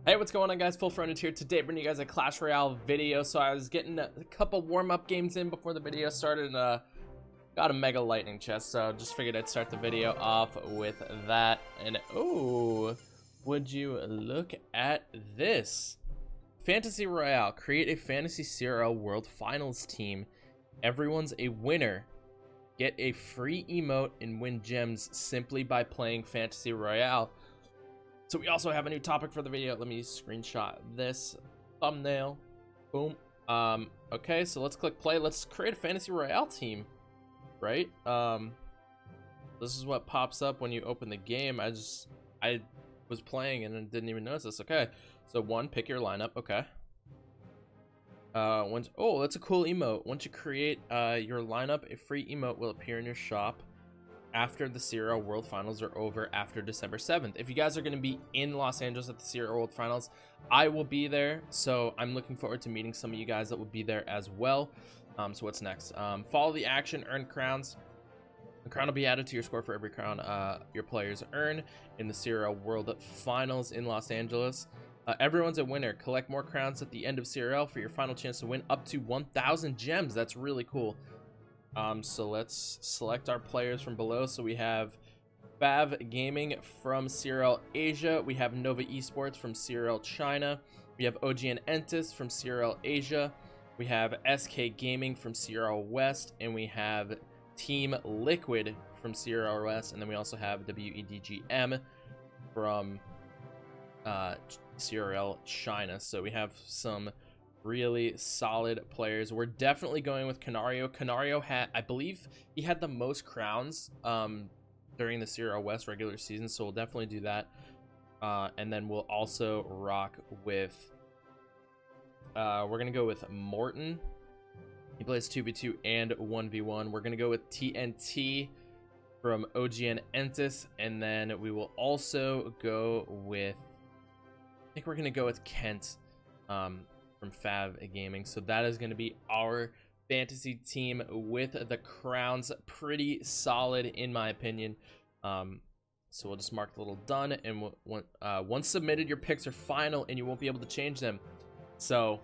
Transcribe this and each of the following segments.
Hey, what's going on, guys? FullFrontage here today, bringing you guys a Clash Royale video. So I was getting a couple warm-up games in before the video started, and got a mega lightning chest, so just figured I'd start the video off with that. And oh, would you look at this? Fantasy Royale. Create a fantasy CRL World Finals team. Everyone's a winner. Get a free emote and win gems simply by playing Fantasy Royale. So we also have a new topic for the video. Let me screenshot this thumbnail. Boom. Okay, so let's click play. Let's create a Fantasy Royale team, right? This is what pops up when you open the game. I was playing and then didn't even notice this. Okay, so one, pick your lineup. Okay. Oh, that's a cool emote. Once you create your lineup, a free emote will appear in your shop after the CRL World Finals are over after December 7th. If you guys are going to be in Los Angeles at the CRL World Finals, I will be there, so I'm looking forward to meeting some of you guys that will be there as well. So what's next? Follow the action, earn crowns. A crown will be added to your score for every crown your players earn in the CRL World Finals in Los Angeles. Everyone's a winner. Collect more crowns at the end of CRL for your final chance to win up to 1,000 gems. That's really cool. So let's select our players from below. So we have Fav Gaming from CRL Asia. We have Nova Esports from CRL China. We have OG and Entis from CRL Asia. We have SK Gaming from CRL West. And we have Team Liquid from CRL West. And then we also have WEDGM from CRL China. So we have some really solid players. We're definitely going with Canario. Canario had, I believe he had the most crowns during the CRL West regular season, so we'll definitely do that. And then we'll also rock with we're gonna go with Morton. He plays 2v2 and 1v1. We're gonna go with TNT from OG and Entis, and then we will also go with, I think we're gonna go with Kent from Fav Gaming. So that is going to be our fantasy team with the crowns. Pretty solid in my opinion. So we'll just mark the little done, and once submitted, your picks are final and you won't be able to change them. So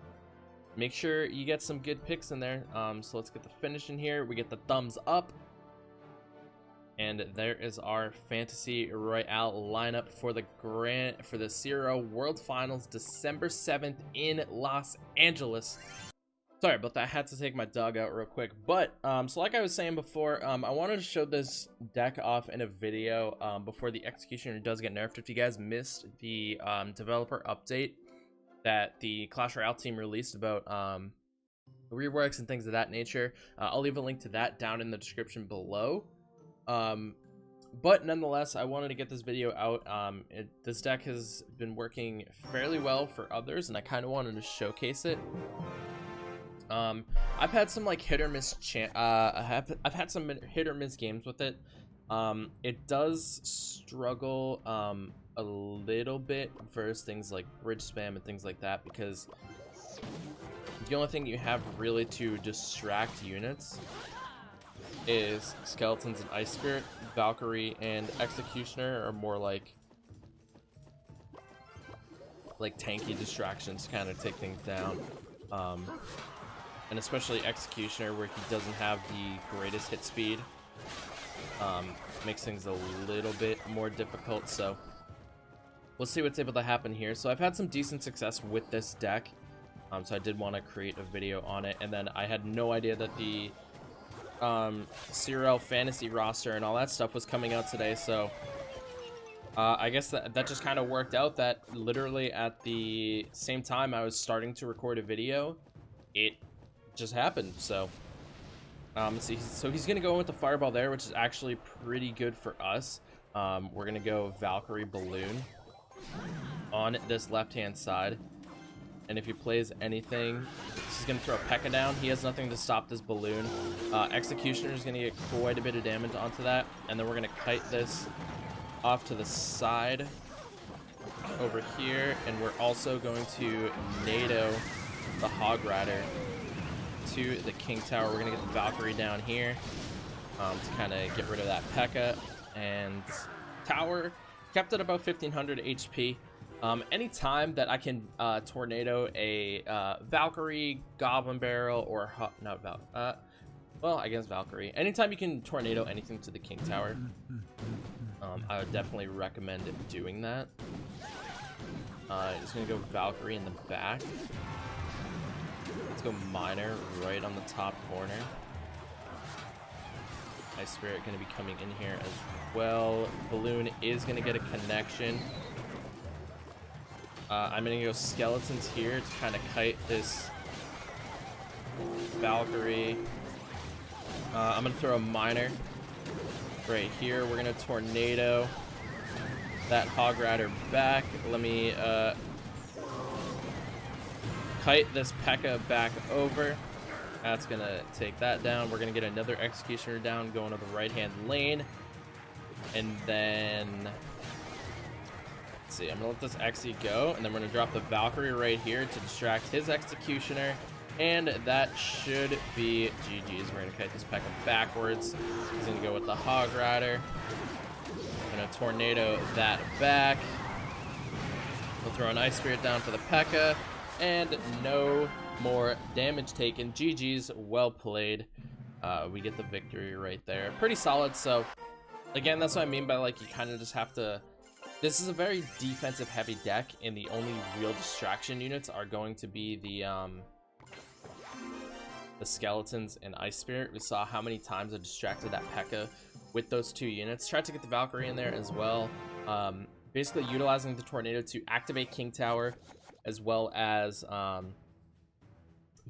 make sure you get some good picks in there. So let's get the finish in here. We get the thumbs up. And there is our Fantasy Royale lineup for the CRL World Finals, December 7th in Los Angeles. Sorry about that. I had to take my dog out real quick. But so like I was saying before, I wanted to show this deck off in a video before the Executioner does get nerfed. If you guys missed the developer update that the Clash Royale team released about reworks and things of that nature, I'll leave a link to that down in the description below. But nonetheless, I wanted to get this video out. This deck has been working fairly well for others, and I kind of wanted to showcase it. I've had some like hit or miss I've had some hit or miss games with it. It does struggle a little bit versus things like bridge spam and things like that, because the only thing you have really to distract units is Skeletons and Ice Spirit. Valkyrie and Executioner are more like tanky distractions to kind of take things down, and especially Executioner, where he doesn't have the greatest hit speed, makes things a little bit more difficult. So we'll see what's able to happen here. So I've had some decent success with this deck, so I did want to create a video on it. And then I had no idea that the CRL fantasy roster and all that stuff was coming out today, so I guess that just kind of worked out that literally at the same time I was starting to record a video, it just happened. So see, so he's gonna go with the fireball there, which is actually pretty good for us. We're gonna go Valkyrie Balloon on this left hand side. And if he plays anything, he's going to throw a P.E.K.K.A down. He has nothing to stop this balloon. Executioner is going to get quite a bit of damage onto that. And then we're going to kite this off to the side over here. And we're also going to NATO the Hog Rider to the King Tower. We're going to get the Valkyrie down here to kind of get rid of that P.E.K.K.A. And Tower kept at about 1500 HP. Anytime that I can tornado a Valkyrie, Goblin Barrel, or well, I guess Valkyrie. Anytime you can tornado anything to the King Tower, I would definitely recommend doing that. Just gonna go Valkyrie in the back. Let's go Miner right on the top corner. Ice Spirit gonna be coming in here as well. Balloon is gonna get a connection. I'm gonna go Skeletons here to kind of kite this Valkyrie. I'm gonna throw a Miner right here. We're gonna tornado that Hog Rider back. Let me kite this P.E.K.K.A back over. That's gonna take that down. We're gonna get another Executioner down, going to the right-hand lane, and then let's see. I'm gonna let this Exy go, and then we're gonna drop the Valkyrie right here to distract his Executioner, and that should be GG's. We're gonna kite this P.E.K.K.A backwards. He's gonna go with the Hog Rider. Gonna tornado that back. We'll throw an Ice Spirit down for the P.E.K.K.A, and no more damage taken. GG's, well played. We get the victory right there. Pretty solid. So again, that's what I mean by, like, you kind of just have to, this is a very defensive heavy deck, and the only real distraction units are going to be the Skeletons and Ice Spirit. We saw how many times I distracted that P.E.K.K.A with those two units. Tried to get the Valkyrie in there as well. Basically utilizing the tornado to activate King Tower, as well as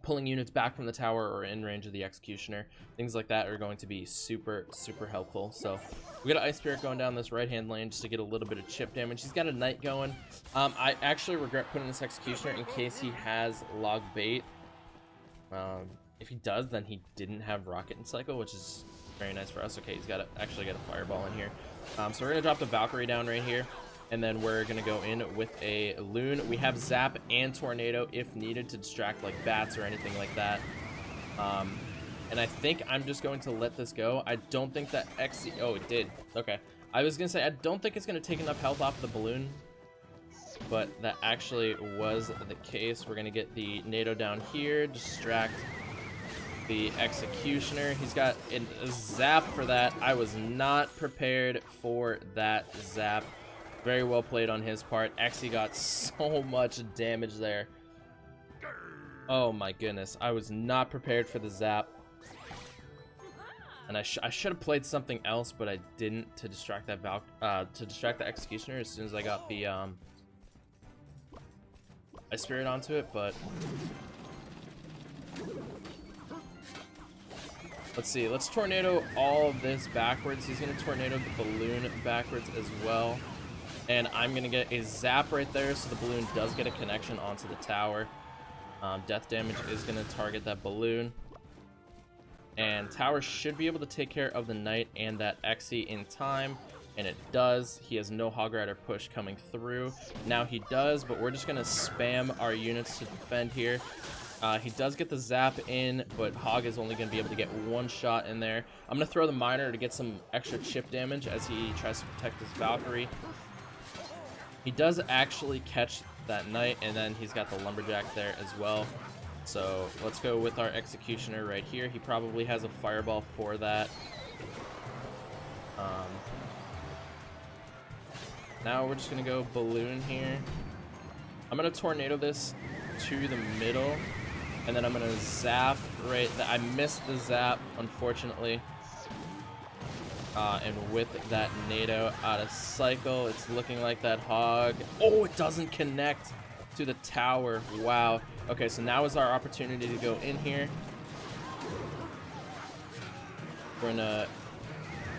pulling units back from the tower or in range of the Executioner. Things like that are going to be super helpful. So we got an Ice Spirit going down this right hand lane just to get a little bit of chip damage. He's got a Knight going. I actually regret putting this Executioner in case he has Log Bait. If he does, then he didn't have Rocket and Cycle, which is very nice for us. Okay, he's got actually got a Fireball in here. So we're gonna drop the Valkyrie down right here, and then we're gonna go in with a Loon. We have Zap and Tornado if needed to distract like bats or anything like that. And I think I'm just going to let this go. I don't think that oh, it did. Okay, I was gonna say I don't think it's gonna take enough health off the balloon, but that actually was the case. We're gonna get the NATO down here, distract the Executioner. He's got a Zap for that. I was not prepared for that Zap. Very well played on his part. Exy got so much damage there. Oh my goodness. I was not prepared for the Zap. And I should have played something else, but I didn't, to distract that to distract the Executioner as soon as I got the Ice Spirit onto it, but let's see. Let's tornado all of this backwards. He's going to tornado the balloon backwards as well. And I'm going to get a Zap right there, so the balloon does get a connection onto the tower. Death damage is going to target that balloon. And tower should be able to take care of the Knight and that Exy in time. And it does. He has no Hog Rider push coming through. Now he does, but we're just going to spam our units to defend here. He does get the Zap in, but Hog is only going to be able to get one shot in there. I'm going to throw the Miner to get some extra chip damage as he tries to protect his Valkyrie. He does actually catch that Knight, and then he's got the Lumberjack there as well. So let's go with our Executioner right here. He probably has a Fireball for that. Now we're just going to go Balloon here. I'm going to tornado this to the middle. And then I'm going to Zap right there. I missed the Zap, unfortunately. And with that NATO out of cycle, it's looking like that Hog. Oh, it doesn't connect to the tower. Wow. Okay, so now is our opportunity to go in here. We're going to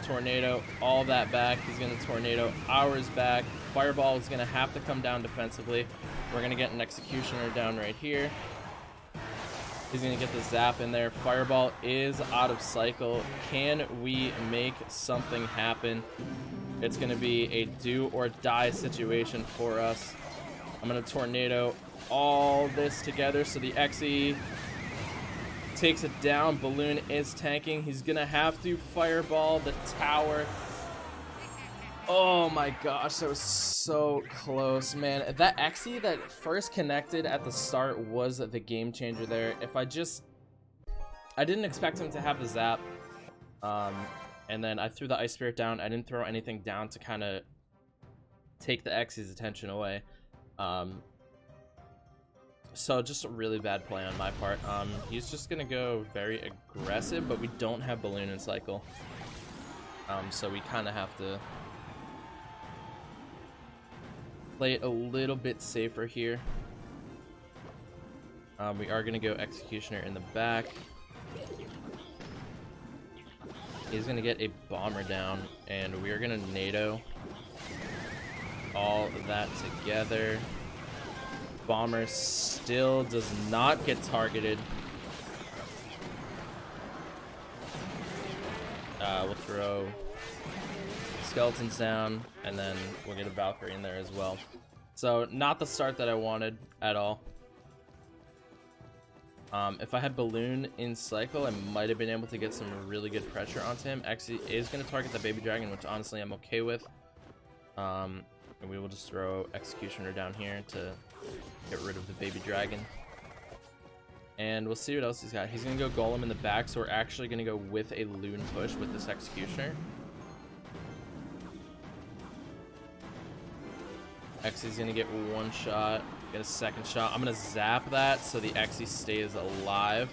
tornado all that back. He's going to tornado ours back. Fireball is going to have to come down defensively. We're going to get an Executioner down right here. He's going to get the Zap in there. Fireball is out of cycle. Can we make something happen? It's going to be a do or die situation for us. I'm going to tornado all this together so the Exy takes it down. Balloon is tanking. He's going to have to Fireball the tower. Oh my gosh, that was so close, man. That Xe that first connected at the start was the game changer there. If I didn't expect him to have the zap. And then I threw the Ice Spirit down. I didn't throw anything down to kind of take the Xe's attention away. So just a really bad play on my part. He's just gonna go very aggressive, but we don't have Balloon and Cycle. So we kind of have to play it a little bit safer here. We are gonna go Executioner in the back. He's gonna get a Bomber down, and we are gonna NATO all of that together. Bomber still does not get targeted. We'll throw Skeletons down, and then we'll get a Valkyrie in there as well. So not the start that I wanted at all. If I had Balloon in cycle, I might have been able to get some really good pressure onto him. Actually, is going to target the Baby Dragon, which honestly I'm okay with. And we will just throw Executioner down here to get rid of the Baby Dragon. And we'll see what else he's got. He's going to go Golem in the back, so we're actually going to go with a Loon push with this Executioner. Xe's going to get one shot. Get a second shot. I'm gonna zap that so the Xe stays alive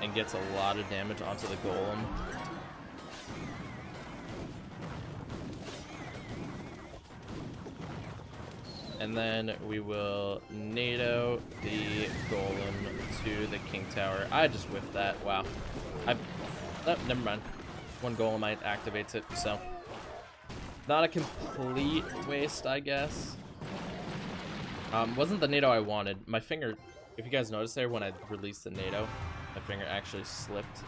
and gets a lot of damage onto the Golem. And then we will NATO the Golem to the King Tower. I just whiffed that. Wow. Oh, never mind. One Golemite activates it, so not a complete waste, I guess. Wasn't the NATO I wanted. My finger, if you guys noticed there, when I released the NATO, my finger actually slipped.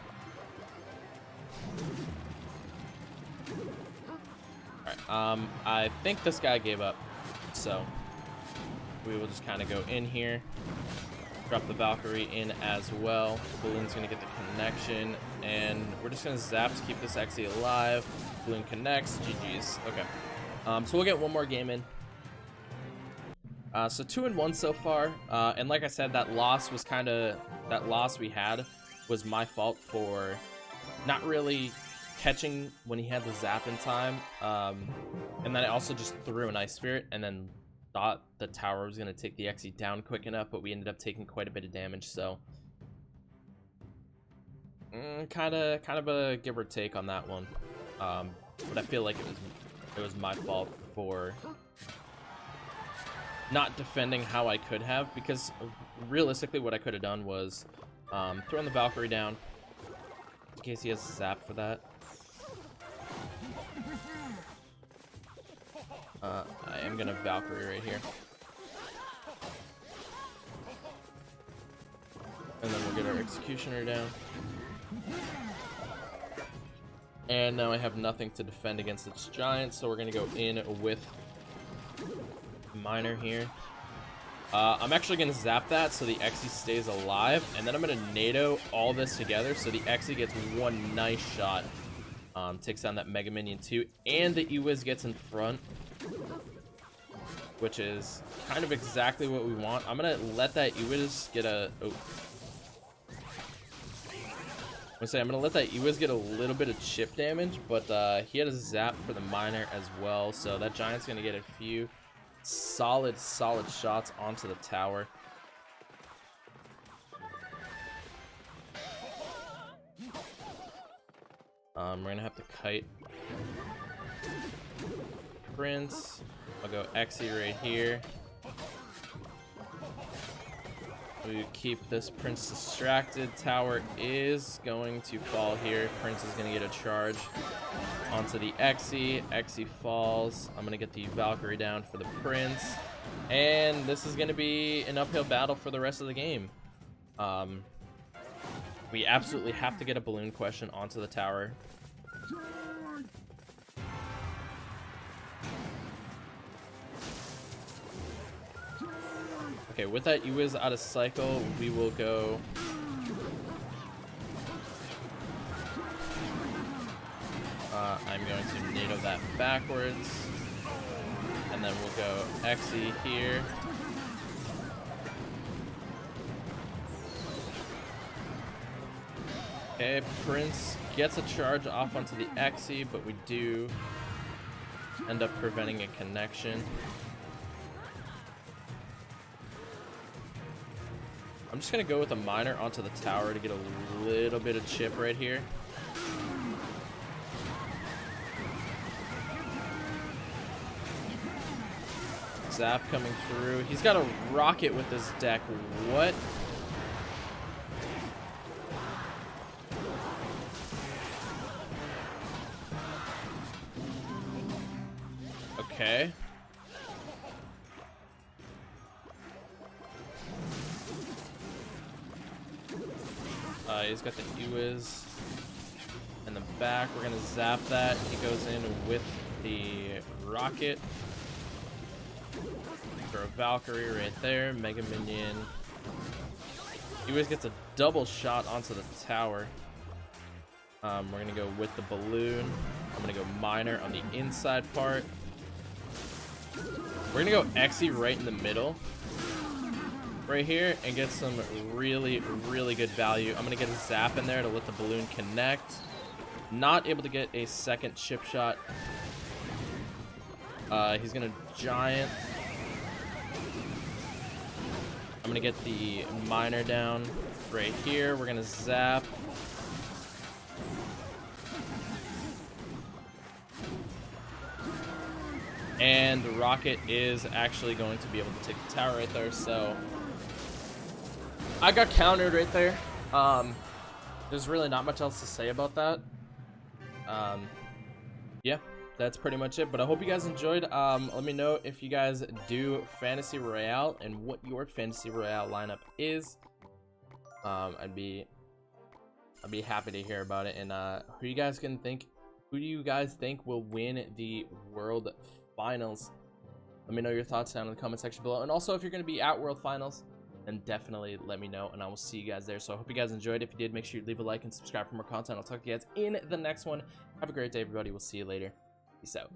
Alright, I think this guy gave up. So, we will just kind of go in here. Drop the Valkyrie in as well. Balloon's going to get the connection. And we're just going to zap to keep this Xe alive. Balloon connects. GG's. Okay. So we'll get one more game in. So 2-1 so far, and like I said, that loss we had was my fault for not really catching when he had the zap in time, and then I also just threw an Ice Spirit and then thought the tower was going to take the Xe down quick enough, but we ended up taking quite a bit of damage, so kind of a give or take on that one, but I feel like it was my fault for not defending how I could have, because realistically what I could have done was throwing the Valkyrie down in case he has a zap for that. I am gonna Valkyrie right here, and then we'll get our Executioner down, and now I have nothing to defend against this giant, so we're gonna go in with Miner here. I'm actually gonna zap that so the Xe stays alive, and then I'm gonna NATO all this together so the Xe gets one nice shot, takes down that Mega Minion too, and the E-Wiz gets in front, which is kind of exactly what we want. I'm gonna let that E-Wiz get a I'm gonna let that E-Wiz get a little bit of chip damage, but he had a zap for the Miner as well, so that Giant's gonna get a few solid shots onto the tower. We're gonna have to kite Prince. I'll go Xe right here. We keep this Prince distracted. Tower is going to fall here. Prince is going to get a charge onto the Xe. Xe falls. I'm going to get the Valkyrie down for the Prince. And this is going to be an uphill battle for the rest of the game. We absolutely have to get a balloon question onto the tower. Okay, with that E-Wiz out of cycle, we will go I I'm going to NATO that backwards. And then we'll go Xe here. Okay, Prince gets a charge off onto the Xe, but we do end up preventing a connection. I'm just gonna go with a miner onto the tower to get a little bit of chip right here. Zap coming through. He's got a rocket with this deck. What? Okay. He's got the Uiz in the back. We're gonna zap that. He goes in with the rocket. For a Valkyrie right there. Mega Minion. Uiz gets a double shot onto the tower. We're gonna go with the balloon. I'm gonna go miner on the inside part. We're gonna go Xe right in the middle. Right here and get some really good value. I'm gonna get a zap in there to let the balloon connect. Not able to get a second chip shot. He's gonna giant. I'm gonna get the miner down right here. We're gonna zap. And the rocket is actually going to be able to take the tower right there, so I got countered right there. There's really not much else to say about that. Yeah, that's pretty much it, but I hope you guys enjoyed. Let me know if you guys do Fantasy Royale and what your Fantasy Royale lineup is. I'd be happy to hear about it. And who do you guys think will win the World Finals? Let me know your thoughts down in the comment section below. And also, if you're going to be at World Finals, then definitely let me know, and I will see you guys there. So I hope you guys enjoyed. If you did, make sure you leave a like and subscribe for more content. I'll talk to you guys in the next one. Have a great day, everybody. We'll see you later. Peace out.